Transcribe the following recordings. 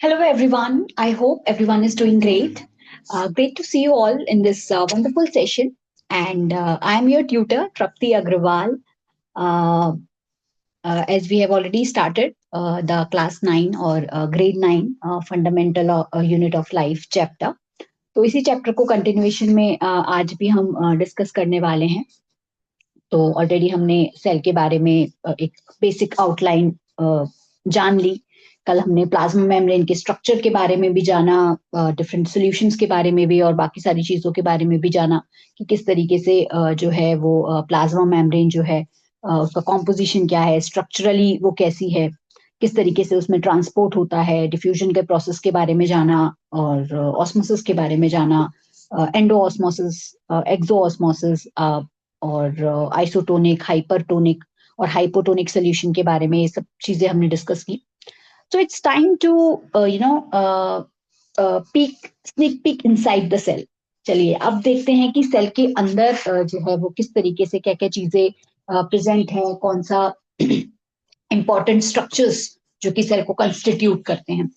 Hello, everyone. I hope everyone is doing great. Great to see you all in this wonderful session. And I am your tutor, Trapti Agrawal. Uh, as we have already started the class 9 or grade 9 fundamental unit of life chapter. तो इसी chapter को continuation में आज भी हम discuss करने वाले हैं. तो ऑलरेडी हमने सेल के बारे में एक बेसिक आउटलाइन जान ली. कल हमने प्लाज्मा मेम्ब्रेन के स्ट्रक्चर के बारे में भी जाना, डिफरेंट सॉल्यूशंस के बारे में भी और बाकी सारी चीजों के बारे में भी जाना कि किस तरीके से जो है वो प्लाज्मा मेम्ब्रेन जो है उसका कॉम्पोजिशन क्या है, स्ट्रक्चरली वो कैसी है, किस तरीके से उसमें ट्रांसपोर्ट होता है, डिफ्यूजन के प्रोसेस के बारे में जाना और ऑस्मोसिस के बारे में जाना, एंडो ऑस्मोसिस, एक्सो ऑस्मोसिस और आइसोटोनिक, हाइपरटोनिक और हाइपोटोनिक सोल्यूशन के बारे में ये सब चीजें हमने डिस्कस की. So it's time to sneak peek inside the cell. चलिए अब देखते हैं कि सेल के अंदर जो है वो किस तरीके से क्या क्या चीजें प्रेजेंट है, कौन सा इंपॉर्टेंट स्ट्रक्चर्स जो कि सेल को कंस्टिट्यूट करते हैं.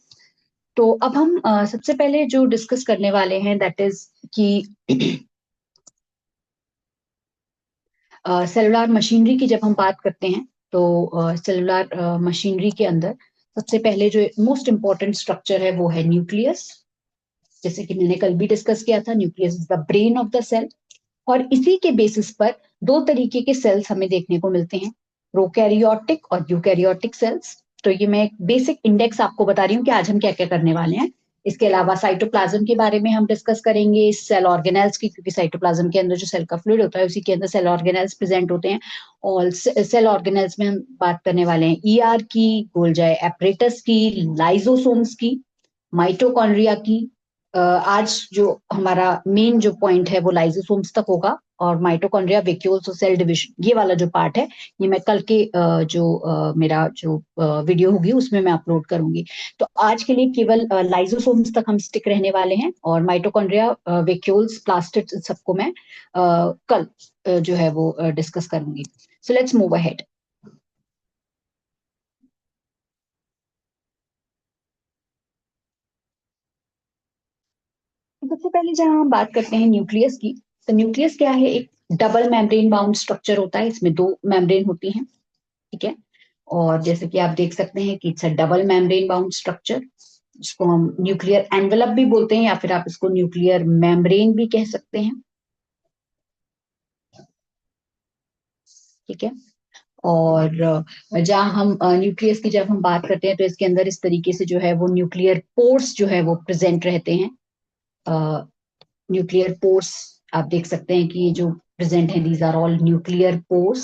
तो अब हम सबसे पहले जो डिस्कस करने वाले हैं दैट इज कि सेलुलर मशीनरी की जब हम बात करते हैं तो सेलुलर मशीनरी के अंदर सबसे पहले जो मोस्ट इंपॉर्टेंट स्ट्रक्चर है वो है न्यूक्लियस. जैसे कि मैंने कल भी डिस्कस किया था, nucleus is the brain of the cell. और इसी के बेसिस पर दो तरीके के सेल्स हमें देखने को मिलते हैं, प्रोकैरियोटिक और यूकैरियोटिक सेल्स. तो ये मैं एक बेसिक इंडेक्स आपको बता रही हूँ कि आज हम क्या क्या करने वाले हैं. इसके अलावा साइटोप्लाज्म के बारे में हम डिस्कस करेंगे, सेल ऑर्गेनेल्स की, क्योंकि साइटोप्लाज्म के अंदर जो सेल का फ्लूइड होता है उसी के अंदर सेल ऑर्गेनेल्स प्रेजेंट होते हैं. और सेल ऑर्गेनेल्स में हम बात करने वाले हैं ईआर की, गोल्जाई एपरेटस की, लाइजोसोम्स की, माइटोकॉन्ड्रिया की. आज जो हमारा मेन जो पॉइंट है वो लाइजोसोम्स तक होगा और माइटोकॉन्ड्रिया, वेक्यूल्स और सेल डिविजन ये वाला जो पार्ट है ये मैं कल के मेरा जो वीडियो होगी उसमें मैं अपलोड करूंगी. तो आज के लिए केवल लाइजोसोम्स तक हम स्टिक रहने वाले हैं और माइटोकॉन्ड्रिया, वेक्यूल्स, प्लास्टिड सबको मैं कल जो है वो डिस्कस करूंगी. So let's move ahead. सबसे पहले जहां हम बात करते हैं न्यूक्लियस की, तो न्यूक्लियस क्या है, एक डबल मेम्ब्रेन बाउंड स्ट्रक्चर होता है. इसमें दो मेम्ब्रेन होती हैं, ठीक है. और जैसे कि आप देख सकते हैं कि it's a double membrane bound structure, जिसको हम न्यूक्लियर एनवेलप भी बोलते हैं या फिर आप इसको न्यूक्लियर मेम्ब्रेन भी कह सकते हैं, ठीक है. और जहां हम न्यूक्लियस की जब हम बात करते हैं तो इसके अंदर इस तरीके से जो है वो न्यूक्लियर पोर्स जो है वो प्रेजेंट रहते हैं. न्यूक्लियर पोर्स आप देख सकते हैं कि ये जो प्रेजेंट है these are all nuclear pores.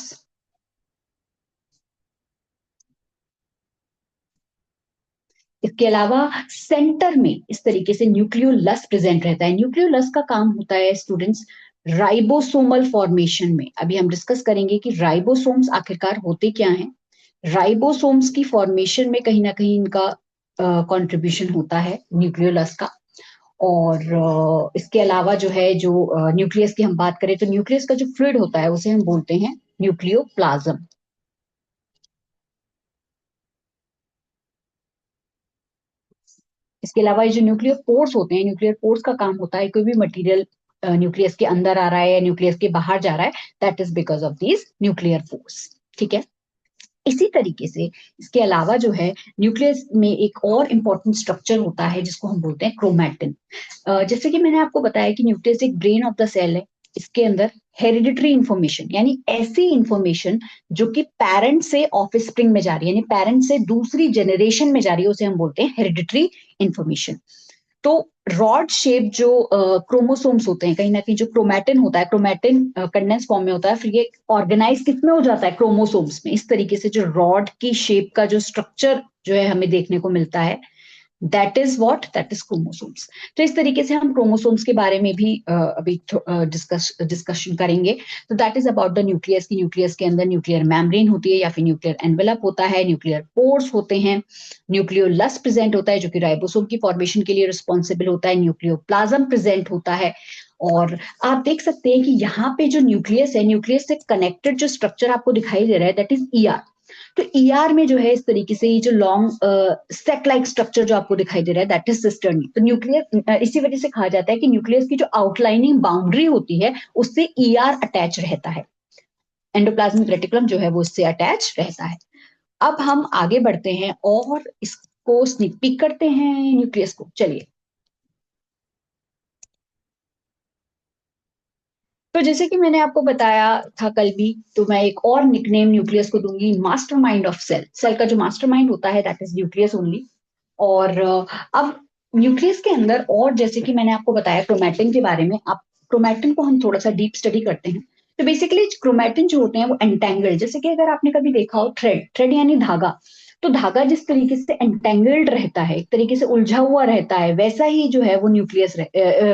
इसके अलावा सेंटर में इस तरीके से न्यूक्लियोलस प्रेजेंट रहता है. न्यूक्लियोलस का काम होता है स्टूडेंट्स राइबोसोमल फॉर्मेशन में. अभी हम डिस्कस करेंगे कि राइबोसोम्स आखिरकार होते क्या हैं. राइबोसोम्स की फॉर्मेशन में कहीं ना कहीं इनका कंट्रीब्यूशन होता है न्यूक्लियोलस का. और इसके अलावा जो है जो न्यूक्लियस की हम बात करें तो न्यूक्लियस का जो फ्लूइड होता है उसे हम बोलते हैं न्यूक्लियोप्लाज्म. इसके अलावा ये जो न्यूक्लियर पोर्स होते हैं, न्यूक्लियर पोर्स का काम होता है कोई भी मटेरियल न्यूक्लियस के अंदर आ रहा है या न्यूक्लियस के बाहर जा रहा है, that is because of these nuclear pores, ठीक है. इसी तरीके से इसके अलावा जो है न्यूक्लियस में एक और इंपॉर्टेंट स्ट्रक्चर होता है जिसको हम बोलते हैं क्रोमैटिन. जैसे कि मैंने आपको बताया कि न्यूक्लियस एक ब्रेन ऑफ द सेल है. इसके अंदर हेरिडिटरी इंफॉर्मेशन यानी ऐसी इंफॉर्मेशन जो कि पेरेंट से ऑफस्प्रिंग में जा रही है, यानी पेरेंट से दूसरी जनरेशन में जा रही है, उसे हम बोलते हैं हेरिडिटरी इंफॉर्मेशन. तो रॉड शेप जो क्रोमोसोम्स होते हैं, कहीं ना कहीं जो क्रोमैटिन होता है, क्रोमैटिन कंडेंस फॉर्म में होता है, फिर ये ऑर्गेनाइज किसमें हो जाता है, क्रोमोसोम्स में. इस तरीके से जो रॉड की शेप का जो स्ट्रक्चर जो है हमें देखने को मिलता है, that is what, that is chromosomes. तो इस तरीके से हम क्रोमोसोम्स के बारे में भी अभी डिस्कशन करेंगे. तो that is about the nucleus की न्यूक्लियस के अंदर न्यूक्लियर मेम्ब्रेन होती है या फिर न्यूक्लियर एनवेलप होता है, न्यूक्लियर पोर्स होते हैं, न्यूक्लियोलस प्रेजेंट होता है जो कि राइबोसोम की फॉर्मेशन के लिए रिस्पॉन्सिबल होता है, न्यूक्लियोप्लाज्म प्रेजेंट होता है. और आप देख सकते हैं कि यहाँ पे जो न्यूक्लियस है, न्यूक्लियस से कनेक्टेड जो स्ट्रक्चर आपको दिखाई दे रहा है दैट इज ईआर. तो ईआर में जो है इस तरीके से ये जो लॉन्ग सेक लाइक स्ट्रक्चर जो आपको दिखाई दे रहा है दैट इज सिस्टर्नी। तो न्यूक्लियस इसी वजह से कहा जाता है कि न्यूक्लियस की जो आउटलाइनिंग बाउंड्री होती है उससे ईआर अटैच रहता है, एंडोप्लाज्मिक रेटिकुलम जो है वो इससे अटैच रहता है। अब हम आगे बढ़ते हैं और इसको स्निक पीक करते हैं न्यूक्लियस को। चलिए, तो जैसे कि मैंने आपको बताया था कल भी, तो मैं एक और निकनेम न्यूक्लियस को दूंगी, मास्टरमाइंड ऑफ सेल। सेल का जो मास्टरमाइंड होता है दैट इज न्यूक्लियस ओनली। और अब न्यूक्लियस के अंदर, और जैसे कि मैंने आपको बताया क्रोमैटिन के बारे में, आप क्रोमैटिन को हम थोड़ा सा डीप स्टडी करते हैं। तो बेसिकली क्रोमैटिन जो होते हैं वो एंटेंगल्ड, जैसे कि अगर आपने कभी देखा हो थ्रेड, थ्रेड यानी धागा, तो धागा जिस तरीके से एंटेंगल्ड रहता है, एक तरीके से उलझा हुआ रहता है, वैसा ही जो है वो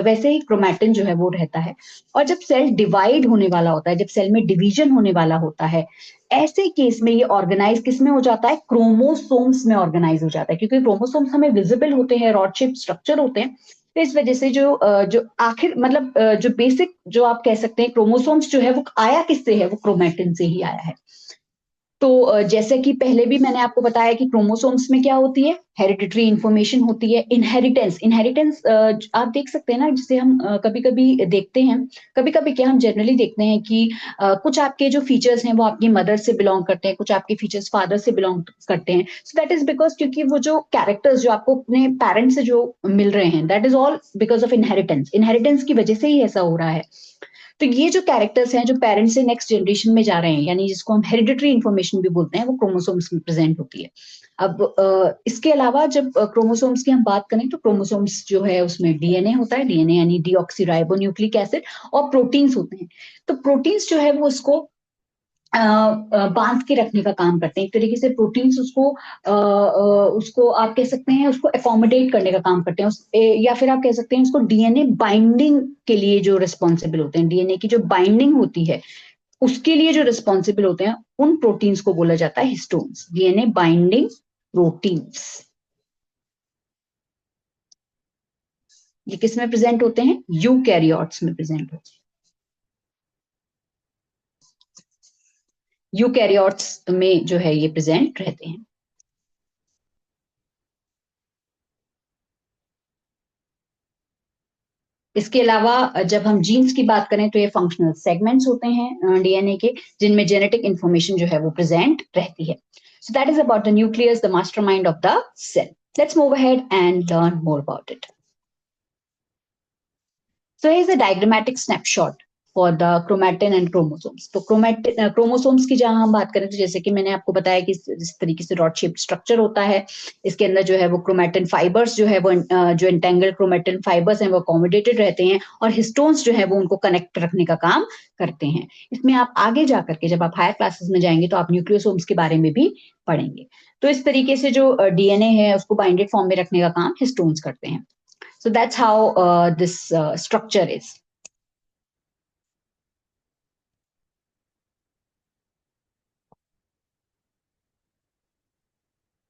वैसे ही क्रोमैटिन जो है वो रहता है। और जब सेल डिवाइड होने वाला होता है, जब सेल में डिवीजन होने वाला होता है, ऐसे केस में ये ऑर्गेनाइज किस में हो जाता है, क्रोमोसोम्स में ऑर्गेनाइज हो जाता है, क्योंकि क्रोमोसोम्स हमें विजिबल होते हैं, रॉड शेप स्ट्रक्चर होते हैं। तो इस वजह से जो आखिर मतलब जो बेसिक जो आप कह सकते हैं क्रोमोसोम्स जो है वो आया किससे है, वो क्रोमैटिन से ही आया है। तो जैसे कि पहले भी मैंने आपको बताया कि क्रोमोसोम्स में क्या होती है, हेरिडिटरी इंफॉर्मेशन होती है, इनहेरिटेंस। इनहेरिटेंस आप देख सकते हैं ना, जिसे हम कभी कभी देखते हैं, कभी कभी क्या हम जनरली देखते हैं कि कुछ आपके जो फीचर्स हैं वो आपकी मदर से बिलोंग करते हैं, कुछ आपके फीचर्स फादर से बिलोंग करते हैं। सो दैट इज बिकॉज क्योंकि वो जो कैरेक्टर्स जो आपको अपने पेरेंट्स से जो मिल रहे हैं, that is all because of inheritance. Inheritance की वजह से ही ऐसा हो रहा है। तो ये जो कैरेक्टर्स हैं जो पेरेंट्स से नेक्स्ट जनरेशन में जा रहे हैं, यानी जिसको हम हेरिडिटरी इन्फॉर्मेशन भी बोलते हैं, वो क्रोमोसोम्स में प्रेजेंट होती है। अब इसके अलावा जब क्रोमोसोम्स की हम बात करें, तो क्रोमोसोम्स जो है उसमें डीएनए होता है, डीएनए यानी डीऑक्सीराइबोन्यूक्लिक एसिड, और प्रोटीन्स होते हैं। तो प्रोटीन्स जो है वो उसको बांध के रखने का काम करते हैं, एक तरीके से प्रोटीन्स उसको आप कह सकते हैं उसको एकोमोडेट करने का काम करते हैं, या फिर आप कह सकते हैं उसको डीएनए बाइंडिंग के लिए जो रिस्पॉन्सिबल होते हैं, डीएनए की जो बाइंडिंग होती है उसके लिए जो रिस्पॉन्सिबल होते हैं, उन प्रोटीन्स को बोला जाता है हिस्टोन्स, डीएनए बाइंडिंग प्रोटीन्स। ये किस में प्रेजेंट होते हैं, यूकैरियोट्स में प्रेजेंट होते हैं। यूकैरियोट्स में जो है ये प्रेजेंट रहते हैं। इसके अलावा जब हम जीन्स की बात करें, तो ये फंक्शनल सेगमेंट्स होते हैं डीएनए के, जिनमें जेनेटिक इंफॉर्मेशन जो है वो प्रेजेंट रहती है। So that is about the nucleus, the mastermind of the cell. Let's move ahead and learn more about it. So here's a diagrammatic snapshot for the chromatin and chromosomes. तो chromatin chromosomes की जहां हम बात करें, तो जैसे कि मैंने आपको बताया कि इस तरीके से रॉड शेप स्ट्रक्चर होता है, इसके अंदर जो है वो क्रोमेटिन फाइबर्स जो है वो जो इंटेंगल क्रोमेटिन फाइबर्स हैं वो अकोमोडेटेड रहते हैं, और हिस्टोन्स जो है वो उनको कनेक्ट रखने का काम करते हैं। इसमें आप आगे जाकर के जब आप हायर क्लासेस में जाएंगे तो आप न्यूक्लियोसोम्स के बारे में भी पढ़ेंगे। तो इस तरीके से जो डीएनए है उसको बाइंडेड फॉर्म में रखने का काम हिस्टोन्स करते हैं। So that's how this structure is.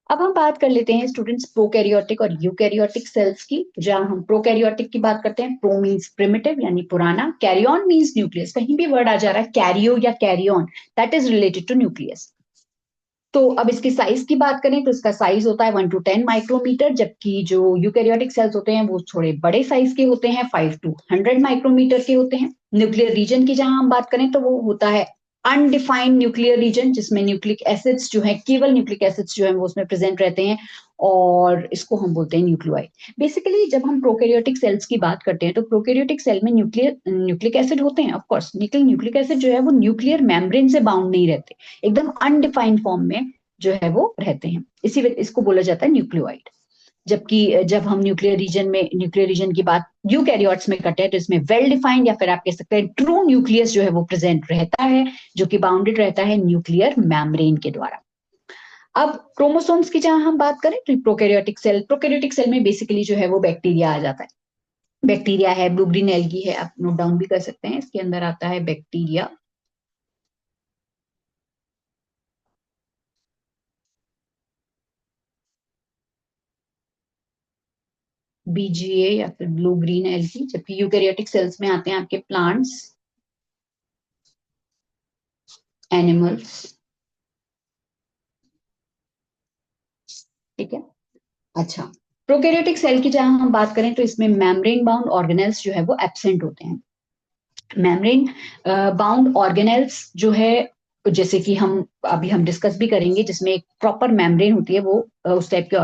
अब हम बात कर लेते हैं स्टूडेंट्स प्रोकैरियोटिक और यूकैरियोटिक सेल्स की। जहां हम प्रोकैरियोटिक की बात करते हैं, प्रो मीन्स प्रिमिटिव यानी पुराना, कैरियन मीन्स न्यूक्लियस। कहीं भी वर्ड आ जा रहा है कैरियो या karyon, that is related to nucleus. तो अब इसकी साइज की बात करें, तो इसका साइज होता है 1 to 10 माइक्रोमीटर, जबकि जो यूकैरियोटिक सेल्स होते हैं वो थोड़े बड़े साइज के होते हैं, 5 to 100 माइक्रोमीटर के होते हैं। न्यूक्लियर रीजन की जहां हम बात करें, तो वो होता है अनडिफाइंड न्यूक्लियर रीजन, जिसमें न्यूक्लिक एसिड्स जो है, केवल न्यूक्लिक एसिड्स जो है वो उसमें प्रेजेंट रहते हैं, और इसको हम बोलते हैं न्यूक्लियोइड। बेसिकली जब हम प्रोकैरियोटिक सेल्स की बात करते हैं, तो प्रोकैरियोटिक सेल में न्यूक्लिक एसिड होते हैं ऑफ कोर्स, लेकिन न्यूक्लिक एसिड जो है वो न्यूक्लियर मेम्ब्रेन से बाउंड नहीं रहते, एकदम अनडिफाइंड फॉर्म में जो है वो रहते हैं, इसी इसको बोला जाता है न्यूक्लियोइड। जबकि जब हम न्यूक्लियर रीजन की बात यूकैरियोट्स में करते हैं, तो इसमें वेल डिफाइंड या फिर आप कह सकते हैं ट्रू न्यूक्लियस जो है वो प्रेजेंट रहता है, जो कि बाउंडेड रहता है न्यूक्लियर मेम्ब्रेन के द्वारा। अब क्रोमोसोम्स की जहां हम बात करें, तो प्रोकैरियोटिक सेल में बेसिकली जो है वो बैक्टीरिया आ जाता है। बैक्टीरिया है, ब्लू ग्रीन एल्गी है, आप नोट डाउन भी कर सकते हैं, इसके अंदर आता है बैक्टीरिया। बीजीए या फिर ब्लू ग्रीन एल्गी। जबकि यूकैरियोटिक सेल्स में आते हैं आपके प्लांट्स, एनिमल्स, ठीक है। अच्छा, प्रोकैरियोटिक सेल की जहां हम बात करें तो इसमें मेम्ब्रेन बाउंड ऑर्गेनेल्स जो है वो एब्सेंट होते हैं। मेम्ब्रेन बाउंड ऑर्गेनेल्स जो है, जैसे कि हम डिस्कस भी करेंगे, जिसमें एक प्रॉपर मेम्ब्रेन होती है, वो उस टाइप के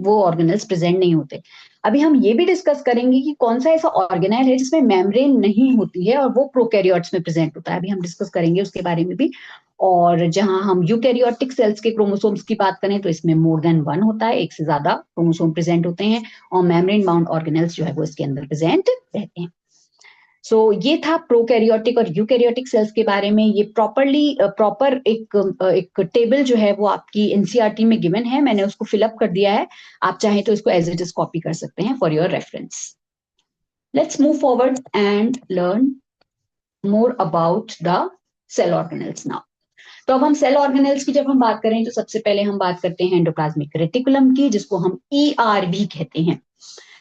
वो ऑर्गेनेल्स प्रेजेंट नहीं होते। अभी हम ये भी डिस्कस करेंगे कि कौन सा ऐसा ऑर्गेनेल है जिसमें मेम्ब्रेन नहीं होती है और वो प्रोकैरियोट्स में प्रेजेंट होता है। अभी हम डिस्कस करेंगे उसके बारे में भी। और जहां हम यूकैरियोटिक सेल्स के क्रोमोसोम्स की बात करें तो इसमें मोर देन वन होता है, एक से ज्यादा क्रोमोसोम प्रेजेंट होते हैं, और मेम्ब्रेन बाउंड ऑर्गेनेल्स जो है वो इसके अंदर प्रेजेंट रहते हैं। सो ये था प्रोकैरियोटिक और यूकैरियोटिक सेल्स के बारे में। ये प्रॉपर एक टेबल जो है वो आपकी एनसीईआरटी में गिवन है, मैंने उसको फिलअप कर दिया है। आप चाहें तो इसको एज इट इज कॉपी कर सकते हैं for your reference. Let's move forward and learn more about the cell organelles now. तो अब हम सेल ऑर्गेनेल्स की जब हम बात करें तो सबसे पहले हम बात करते हैं एंडोप्लाज्मिक रेटिकुलम की, जिसको हम ईआर भी कहते हैं।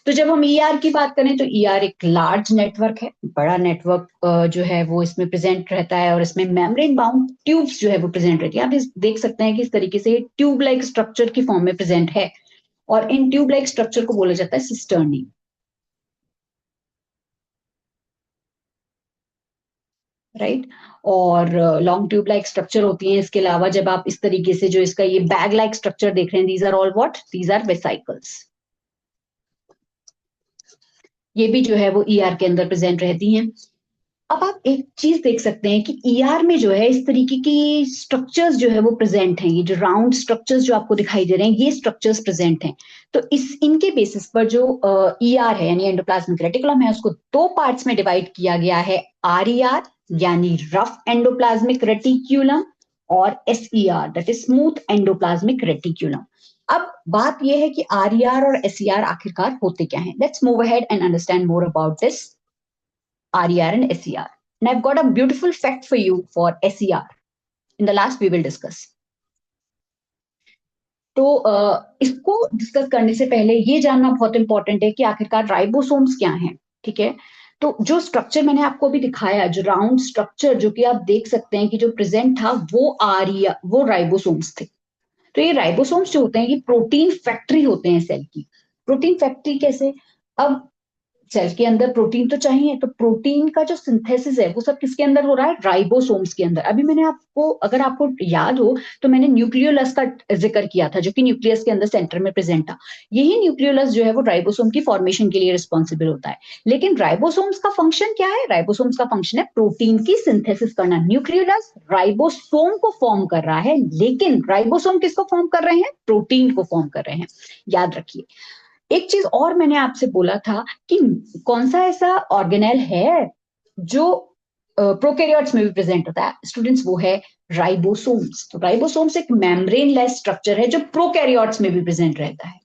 तो जब हम ईआर की बात करें तो ईआर एक लार्ज नेटवर्क है, बड़ा नेटवर्क जो है वो इसमें प्रेजेंट रहता है, और इसमें मेम्ब्रेन बाउंड ट्यूब्स जो है वो प्रेजेंट रहती है। आप देख सकते हैं कि इस तरीके से ट्यूब लाइक स्ट्रक्चर की फॉर्म में प्रेजेंट है, और इन ट्यूब लाइक स्ट्रक्चर को बोला जाता है सिस्टर्नी, राइट। और लॉन्ग ट्यूब लाइक स्ट्रक्चर होती है। इसके अलावा जब आप इस तरीके से जो इसका ये बैग लाइक स्ट्रक्चर देख रहे हैं, these are all what, these are vesicles. ये भी जो है वो ईआर के अंदर प्रेजेंट रहती हैं। अब आप एक चीज देख सकते हैं कि ईआर में जो है इस तरीके की स्ट्रक्चर्स जो है वो प्रेजेंट हैं। ये जो राउंड स्ट्रक्चर्स जो आपको दिखाई दे रहे हैं, ये स्ट्रक्चर्स प्रेजेंट हैं। तो इनके बेसिस पर जो ईआर है यानी एंडोप्लाज्मिक रेटिकुलम है, उसको दो पार्ट्स में डिवाइड किया गया है, आरईआर यानी रफ एंडोप्लाज्मिक रेटिक्यूलम, और SER that is smooth endoplasmic reticulum. अब बात यह है कि आरईआर और एसईआर आखिरकार होते क्या हैं। Let's move ahead and understand more about this RER and SER. And I've got a beautiful fact for you for SER. In the last we will discuss. तो इसको डिस्कस करने से पहले ये जानना बहुत इंपॉर्टेंट है कि आखिरकार राइबोसोम्स क्या हैं, ठीक है। तो जो स्ट्रक्चर मैंने आपको अभी दिखाया, जो राउंड स्ट्रक्चर जो कि आप देख सकते हैं कि जो प्रेजेंट था, वो राइबोसोम्स थे। तो ये राइबोसोम्स जो होते हैं ये प्रोटीन फैक्ट्री होते हैं सेल की। प्रोटीन फैक्ट्री कैसे? अब सेल के अंदर प्रोटीन तो चाहिए, तो प्रोटीन का जो सिंथेसिस है वो सब किसके अंदर हो रहा है? राइबोसोम्स के अंदर। अभी मैंने आपको, अगर आपको याद हो तो मैंने न्यूक्लियोलस का जिक्र किया था, जो कि न्यूक्लियस के अंदर सेंटर में प्रेजेंट था। यही न्यूक्लियोलस जो है वो राइबोसोम की फॉर्मेशन के लिए रिस्पॉन्सिबल होता है। लेकिन राइबोसोम्स का फंक्शन क्या है? राइबोसोम्स का फंक्शन है प्रोटीन की सिंथेसिस करना। न्यूक्लियोलस राइबोसोम को फॉर्म कर रहा है, लेकिन राइबोसोम किसको फॉर्म कर रहे हैं? प्रोटीन को फॉर्म कर रहे हैं। याद रखिए। एक चीज और मैंने आपसे बोला था कि कौन सा ऐसा ऑर्गेनेल है जो प्रोकैरियोट्स में भी प्रेजेंट होता है, स्टूडेंट्स, वो है राइबोसोम्स। तो राइबोसोम्स एक मेम्ब्रेन लेस स्ट्रक्चर है जो प्रोकैरियोट्स में भी प्रेजेंट रहता है।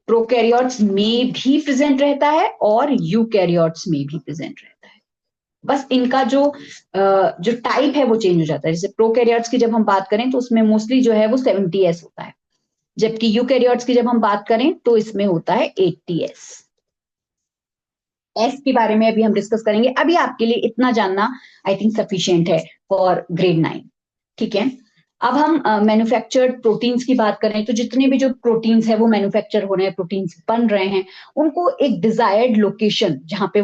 प्रोकैरियोट्स में भी प्रेजेंट रहता है और यूकैरियोट्स में भी प्रेजेंट रहता है। बस इनका जो टाइप है वो चेंज हो जाता है। जैसे प्रोकैरियोट्स की जब हम बात करें तो उसमें मोस्टली जो है वो 70S होता है, जबकि यूकैरियोट्स की जब हम बात करें तो इसमें होता है 80S। एस के बारे में अभी हम डिस्कस करेंगे। अभी आपके लिए इतना जानना आई थिंक सफिशिएंट है फॉर ग्रेड 9, ठीक है। अब हम मैन्युफैक्चर्ड प्रोटीन्स की बात करें तो जितने भी जो प्रोटीन्स है वो मैन्युफैक्चर हो रहे हैं, प्रोटीन्स बन रहे हैं, उनको एक डिजायर्ड लोकेशन जहां पे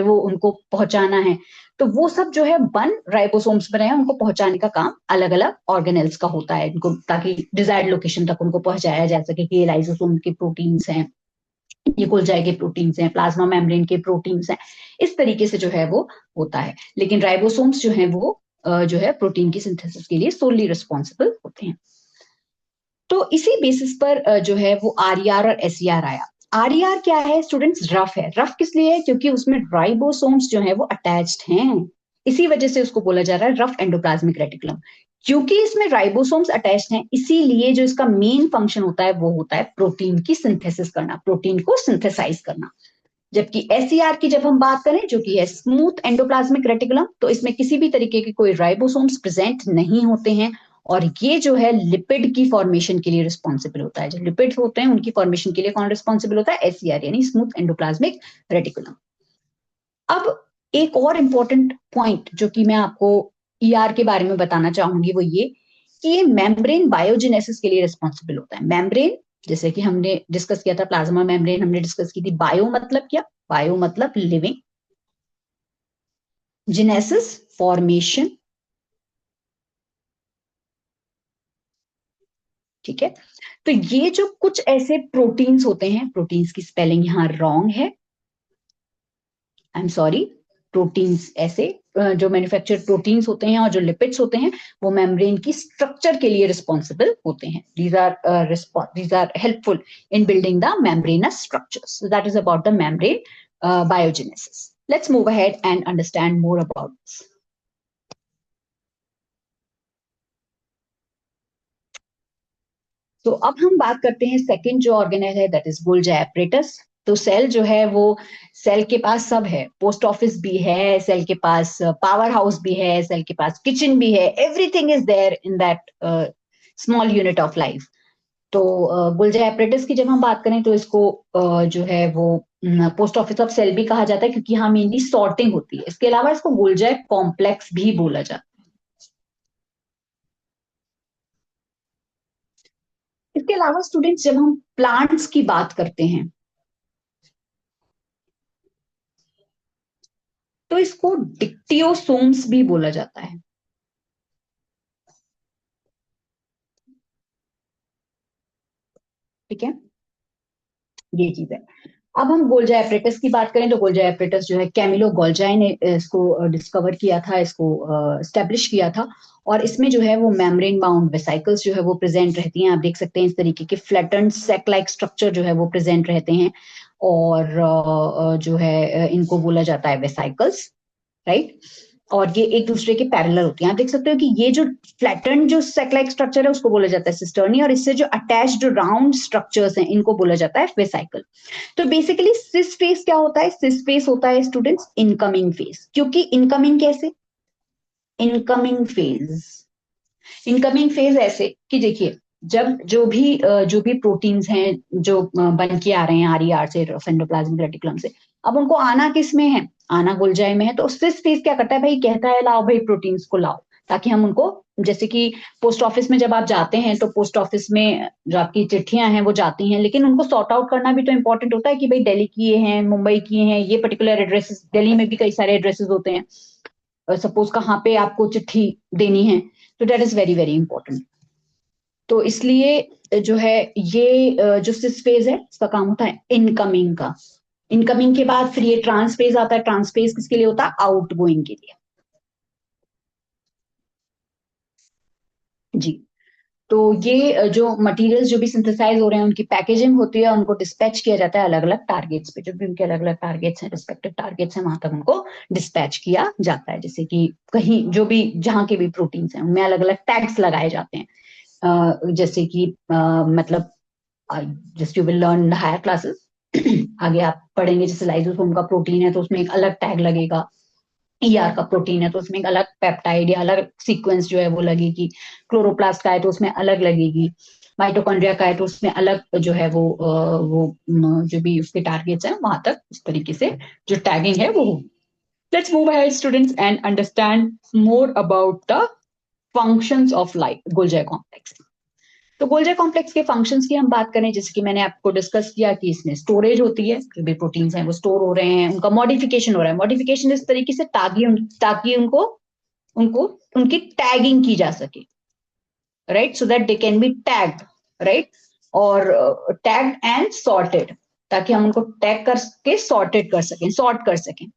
वो उनको पहुंचाना है, तो वो सब जो है राइबोसोम्स बने हैं, उनको पहुंचाने का काम अलग अलग ऑर्गेनेल्स का होता है इनको, ताकि डिजायर्ड लोकेशन तक उनको पहुंचाया जा सके कि ये लाइसोसोम के प्रोटीन्स हैं, ये गोल्जाई के प्रोटीन्स हैं, प्लाज्मा मेम्ब्रेन के प्रोटीन्स हैं। इस तरीके से जो है वो होता है। लेकिन राइबोसोम्स जो है वो जो है प्रोटीन की सिंथेसिस के लिए सोली रिस्पॉन्सिबल होते हैं। तो इसी बेसिस पर जो है वो आरईआर और एसईआर आया। आरईआर क्या है स्टूडेंट्स? रफ है। रफ किस लिए है? क्योंकि उसमें राइबोसोम्स जो है वो अटैच्ड हैं, इसी वजह से उसको बोला जा रहा है रफ एंडोप्लाज्मिक रेटिकुलम। क्योंकि इसमें राइबोसोम्स अटैच्ड हैं, इसीलिए जो इसका मेन फंक्शन होता है वो होता है प्रोटीन की सिंथेसिस करना, प्रोटीन को सिंथेसाइज करना। जबकि एसईआर की जब हम बात करें, जो कि है स्मूथ एंडोप्लाज्मिक रेटिकुलम, तो इसमें किसी भी तरीके के कोई राइबोसोम्स प्रेजेंट नहीं होते हैं, और ये जो है लिपिड की फॉर्मेशन के लिए रिस्पॉन्सिबल होता है। जो लिपिड होते हैं उनकी फॉर्मेशन के लिए कौन रिस्पॉन्सिबल होता है? एसईआर यानी स्मूथ एंडोप्लाज्मिक रेटिकुलम। अब एक और इंपॉर्टेंट पॉइंट जो कि मैं आपको ईआर के बारे में बताना चाहूंगी वो ये कि ये मेम्ब्रेन बायोजेनेसिस के लिए रिस्पॉन्सिबल होता है। मेम्ब्रेन, जैसे कि हमने डिस्कस किया था, प्लाज्मा मेम्ब्रेन हमने डिस्कस की थी। बायो मतलब क्या? बायो मतलब लिविंग, जेनेसिस फॉर्मेशन, ठीक है। तो ये जो कुछ ऐसे प्रोटीन्स होते हैं, प्रोटीन्स की स्पेलिंग यहां रॉन्ग है, आई एम सॉरी। प्रोटीन्स ऐसे जो मैन्युफैक्चर्ड प्रोटीन्स होते हैं और जो लिपिड्स होते हैं वो मेम्ब्रेन की स्ट्रक्चर के लिए रिस्पॉन्सिबल होते हैं। These are helpful in building the membranous structures. So that is about the membrane biogenesis. Let's move ahead and understand more about this. तो अब हम बात करते हैं सेकंड जो ऑर्गेनेल है, दैट इज गोल्गी एपरेटस। तो सेल जो है वो, सेल के पास सब है, पोस्ट ऑफिस भी है, सेल के पास पावर हाउस भी है, सेल के पास किचन भी है, everything is there in that small unit of life. तो गोल्गी एपरेटस की जब हम बात करें तो इसको जो है वो पोस्ट ऑफिस ऑफ सेल भी कहा जाता है, क्योंकि यहाँ मेनली सॉर्टिंग होती है। इसके अलावा इसको गोल्गी कॉम्प्लेक्स भी बोला जाता है। इसके अलावा स्टूडेंट्स, जब हम प्लांट्स की बात करते हैं तो इसको डिक्टियोसोम्स भी बोला जाता है, ठीक है। ये चीज है। अब हम गोल्गी एपरेटस की बात करें तो गोल्गी एपरेटस जो है, कैमिलो गोल्जाई ने इसको डिस्कवर किया था, इसको स्टेब्लिश किया था। और इसमें जो है वो मेम्ब्रेन बाउंड वेसिकल्स जो है वो प्रेजेंट रहती हैं। आप देख सकते हैं इस तरीके के फ्लैटेंड सेक लाइक स्ट्रक्चर जो है वो प्रेजेंट रहते हैं। और जो है इनको बोला जाता है वेसिकल्स, राइट। और ये एक दूसरे के पैरेलल होती हैं। आप देख सकते हो कि ये जो फ्लैटेंड जो सेक स्ट्रक्चर है उसको बोला जाता है सिस्टर्नी, और इससे जो अटैच्ड राउंड स्ट्रक्चर्स हैं इनको बोला जाता है वेसिकल। तो बेसिकली सिस फेस क्या होता है? सिस फेस होता है स्टूडेंट्स इनकमिंग फेज। क्योंकि इनकमिंग कैसे? इनकमिंग फेज, इनकमिंग फेज ऐसे कि देखिए, जब जो भी प्रोटीन्स हैं जो बन के आ रहे हैं आरईआर से, एंडोप्लाज्मिक रेटिकुलम से, अब उनको आना किस में है? आना गोल्जाई में है। तो सिस फेज क्या करता है भाई? कहता है लाओ भाई प्रोटीन्स को लाओ, ताकि हम उनको, जैसे कि पोस्ट ऑफिस में जब आप जाते हैं तो पोस्ट ऑफिस में जो आपकी चिट्ठियां हैं वो जाती हैं, लेकिन उनको सॉर्ट आउट करना भी तो इंपॉर्टेंट होता है कि भाई दिल्ली की ये हैं, मुंबई की हैं, ये पर्टिकुलर एड्रेसेस, दिल्ली में भी कई सारे एड्रेसेस होते हैं, सपोज कहाँ पे आपको चिट्ठी देनी है। तो that is very very important. तो इसलिए जो है ये जो सिस फेज है इसका काम होता है इनकमिंग का। इनकमिंग के बाद फिर ये ट्रांसफेज आता है। ट्रांसफेज किसके लिए होता है? आउट गोइंग के लिए। जी। तो ये जो मटेरियल्स जो भी सिंथेसाइज हो रहे हैं उनकी पैकेजिंग होती है, उनको डिस्पैच किया जाता है अलग अलग टारगेट्स पे। जो भी उनके अलग अलग टारगेट्स हैं, रिस्पेक्टिव टारगेट्स हैं, वहां तक उनको डिस्पैच किया जाता है। जैसे कि कहीं जो भी जहां के भी प्रोटीन्स हैं उनमें अलग अलग टैग्स लगाए जाते हैं। जैसे कि मतलब just you will learn the higher classes, आगे आप पढ़ेंगे। जैसे लाइसोसोम का प्रोटीन है तो उसमें एक अलग टैग लगेगा, ईआर का प्रोटीन है तो उसमें एक अलग पेप्टाइड या अलग सीक्वेंस जो है वो लगेगी, क्लोरोप्लास्ट का है तो उसमें अलग लगेगी, माइटोकॉन्ड्रिया का है तो उसमें अलग जो है वो जो भी उसके टारगेट्स हैं वहां तक इस तरीके से जो टैगिंग है वो होगी। Let's move ahead students and understand more about the functions of light Golgi complex. तो गोल्गी कॉम्प्लेक्स के फंक्शंस की हम बात करें, जैसे कि मैंने आपको डिस्कस किया कि इसमें स्टोरेज होती है, जो भी प्रोटीन्स हैं वो स्टोर हो रहे हैं, उनका मॉडिफिकेशन हो रहा है। मॉडिफिकेशन इस तरीके से ताकि उनको उनको उनकी टैगिंग की जा सके, right, so that they can be tagged, right, और टैग्ड एंड सॉर्टेड, ताकि हम उनको टैग करके सॉर्टेड कर सकें, सॉर्ट कर सकें।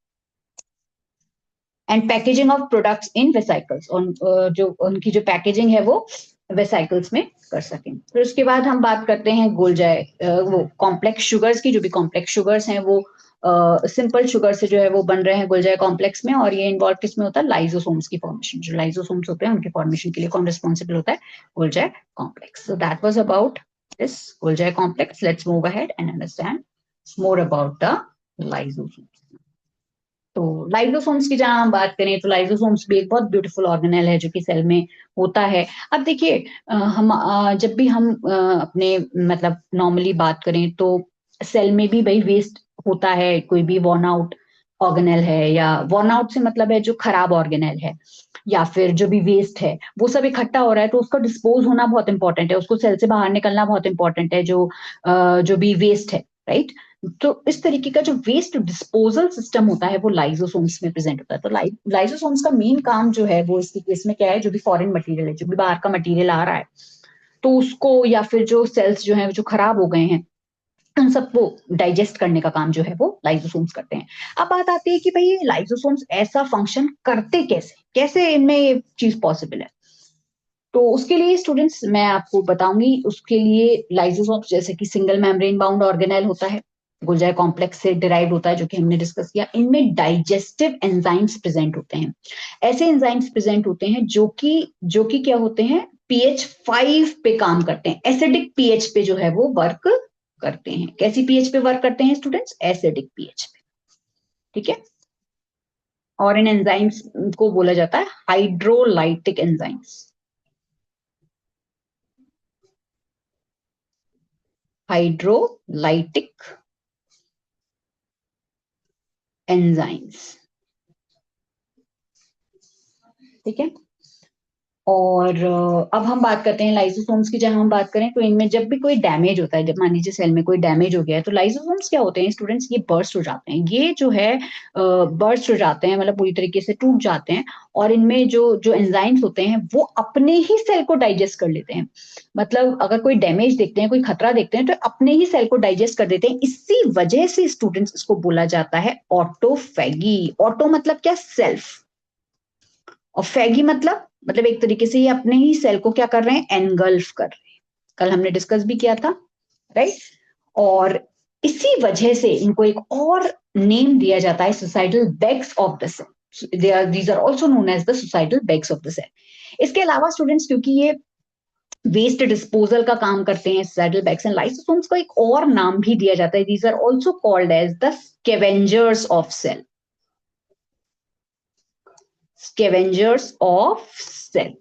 And packaging of products in vesicles, और जो उनकी जो पैकेजिंग है वो वेसिकल्स में कर सकें। फिर उसके बाद हम बात करते हैं गोल्गी वो कॉम्प्लेक्स शुगर्स की। जो भी कॉम्प्लेक्स शुगर्स हैं वो सिंपल शुगर से जो है वो बन रहे हैं गोल्गी कॉम्प्लेक्स में, और ये इन्वॉल्व किस में होता है? लाइजोसोम्स की फॉर्मेशन। जो लाइजोसोम्स होते हैं उनके फॉर्मेशन के लिए कौन रिस्पॉन्सिबल होता है? Golgi complex. So that was about this Golgi complex. Let's move ahead and understand more about the lysosomes. तो लाइसोसोम्स की जहां हम बात करें तो लाइसोसोम्स भी एक बहुत ब्यूटीफुल ऑर्गेनेल है जो कि सेल में होता है। अब देखिए, हम जब भी हम अपने मतलब नॉर्मली बात करें तो सेल में भी भाई वेस्ट होता है, कोई भी वॉर्न आउट ऑर्गेनेल है, या वॉर्न आउट से मतलब है जो खराब ऑर्गेनेल है। या फिर जो भी वेस्ट है वो सब इकट्ठा हो रहा है, तो उसका डिस्पोज होना बहुत इंपॉर्टेंट है, उसको सेल से बाहर निकलना बहुत इंपॉर्टेंट है, जो भी वेस्ट है, राइट। तो इस तरीके का जो वेस्ट डिस्पोजल सिस्टम होता है वो लाइसोसोम्स में प्रेजेंट होता है। तो लाइसोसोम्स का मेन काम जो है वो इसके केस में क्या है, जो भी फॉरेन मटेरियल है, जो भी बाहर का मटेरियल आ रहा है, तो उसको या फिर जो सेल्स जो है जो खराब हो गए हैं उन सबको डाइजेस्ट करने का काम जो है वो लाइसोसोम्स करते हैं। अब बात आती है कि भाई ये लाइसोसोम्स ऐसा फंक्शन करते कैसे, कैसे इनमें ये चीज पॉसिबल है। तो उसके लिए स्टूडेंट्स मैं आपको बताऊंगी, उसके लिए लाइसोसोम्स जैसे कि सिंगल मेम्ब्रेन बाउंड ऑर्गेनेल होता है, गुल्जाई कॉम्प्लेक्स से डिराइव होता है, जो कि हमने डिस्कस किया। इनमें डाइजेस्टिव एंजाइम्स प्रेजेंट होते हैं। ऐसे एंजाइम्स प्रेजेंट होते हैं जो कि क्या होते हैं, पीएच 5 पे काम करते हैं, एसिडिक पीएच पे जो है वो वर्क करते हैं। कैसी पीएच पे वर्क करते हैं स्टूडेंट्स, एसिडिक पीएच पे, ठीक है। और इन एंजाइम्स को बोला जाता है हाइड्रोलाइटिक एंजाइम्स, हाइड्रोलाइटिक एंजाइम्स, ठीक है। और अब हम बात करते हैं लाइसोसोम्स की। जब हम बात करें तो इनमें जब भी कोई डैमेज होता है, जब मान लीजिए सेल में कोई डैमेज हो गया है, तो लाइसोसोम्स क्या होते हैं स्टूडेंट्स, ये बर्स्ट हो जाते हैं। ये जो है बर्स्ट हो जाते हैं, मतलब पूरी तरीके से टूट जाते हैं। और इनमें जो जो एंजाइम्स होते हैं वो अपने ही सेल को डाइजेस्ट कर लेते हैं। मतलब अगर कोई डैमेज देखते हैं, कोई खतरा देखते हैं, तो अपने ही सेल को डाइजेस्ट कर देते हैं। इसी वजह से स्टूडेंट्स इसको बोला जाता है ऑटोफैगी। ऑटो मतलब क्या, सेल्फ, और फैगी मतलब एक तरीके से ये अपने ही सेल को क्या कर रहे हैं, एनगल्फ कर रहे हैं। कल हमने डिस्कस भी किया था, राइट। और इसी वजह से इनको एक और नेम दिया जाता है, suicidal bags of the cell. These are also known as the suicidal bags of the cell. इसके अलावा स्टूडेंट्स, क्योंकि ये वेस्ट डिस्पोजल का काम करते हैं, सुसाइडल बेग्स एंड लाइसोसोम्स को एक और नाम भी दिया जाता है। These are also called as the scavengers of cell, scavengers of cell.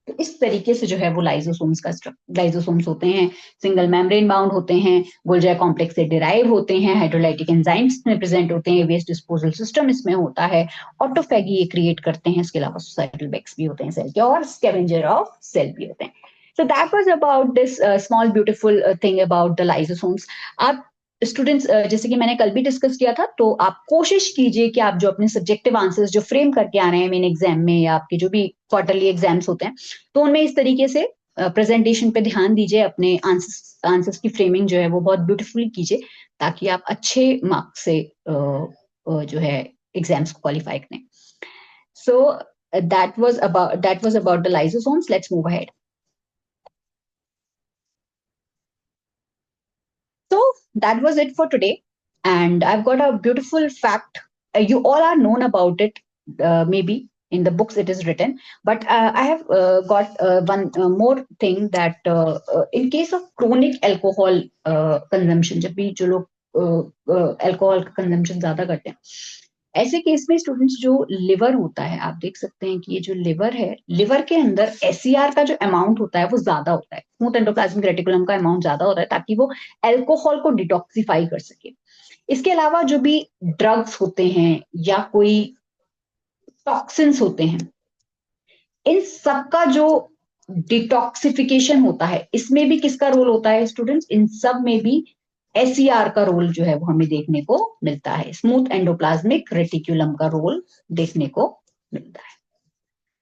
तो इस तरीके से जो है वो लाइसोसोम्स होते हैं, सिंगल मेम्ब्रेन बाउंड होते हैं, गोल्गी कॉम्प्लेक्स से डिराइव होते हैं, हाइड्रोलाइटिक एंजाइम्स में प्रेजेंट होते हैं, वेस्ट डिस्पोजल सिस्टम इसमें होता है, ऑटोफैगी ये क्रिएट करते हैं। इसके अलावा सुसाइडल बेग्स भी होते हैं सेल के, और स्कैवेंजर ऑफ सेल भी होते हैं। So that was about this small beautiful thing about the lysosomes. आप स्टूडेंट्स जैसे कि मैंने कल भी डिस्कस किया था, तो आप कोशिश कीजिए कि आप जो अपने सब्जेक्टिव आंसर्स जो फ्रेम करके आ रहे हैं मेन एग्जाम में, या आपके जो भी क्वार्टरली एग्जाम्स होते हैं, तो उनमें इस तरीके से प्रेजेंटेशन पे ध्यान दीजिए। अपने आंसर्स की फ्रेमिंग जो है वो बहुत ब्यूटीफुली कीजिए, ताकि आप अच्छे मार्क्स से जो है एग्जाम्स को क्वालिफाई करें। सो that was about the lysosomes. Let's move ahead. So that was it for today. And I've got a beautiful fact. You all are known about it, maybe in the books it is written. But I have got one more thing, that in case of chronic alcohol consumption, जब भी जो लोग alcohol consumption ज्यादा करते हैं, ऐसे case में students जो लिवर होता है, आप देख सकते हैं कि ये जो लिवर है, लिवर के अंदर एसईआर का जो अमाउंट होता है वो ज्यादा होता है, स्मूथ एंडोप्लाज्मिक रेटिकुलम का अमाउंट ज्यादा होता है, ताकि वो अल्कोहल को डिटॉक्सिफाई कर सके। इसके अलावा जो भी ड्रग्स होते हैं या कोई टॉक्सिन्स होते हैं, इन सबका जो डिटॉक्सिफिकेशन होता है, इसमें भी किसका रोल होता है स्टूडेंट्स, इन सब में भी एसईआर का रोल जो है वो हमें देखने को मिलता है। स्मूथ एंडोप्लाज्मिक रेटिकुलम का रोल देखने को मिलता है।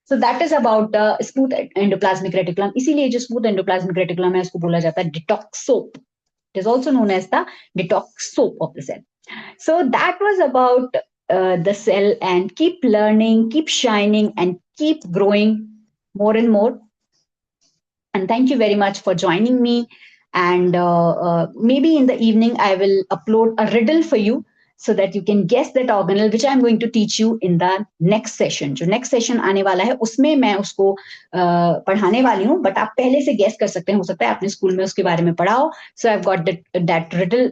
So that is about smooth endoplasmic reticulum. इसीलिए जो स्मूथ एंडोप्लाज्मिक रेटिकुलम है उसको बोला जाता है डिटॉक्सोप। It is also known as the detoxop of the cell. So that was about the cell, and keep learning, keep shining, and keep growing more and more. And thank you very much for joining me. And maybe in the evening I will upload a riddle for you, so that you can guess that organelle, which I'm going to teach you in the next session. जो next session आने वाला है उसमें मैं उसको पढ़ाने वाली हूँ, but आप पहले से guess कर सकते हैं, हो सकता है आपने स्कूल में उसके बारे में पढ़ा हो. So I've got that riddle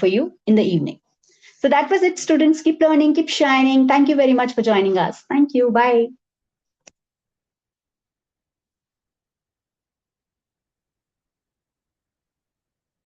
for you in the evening. So that was it, students. Keep learning, keep shining. Thank you very much for joining us. Thank you. Bye.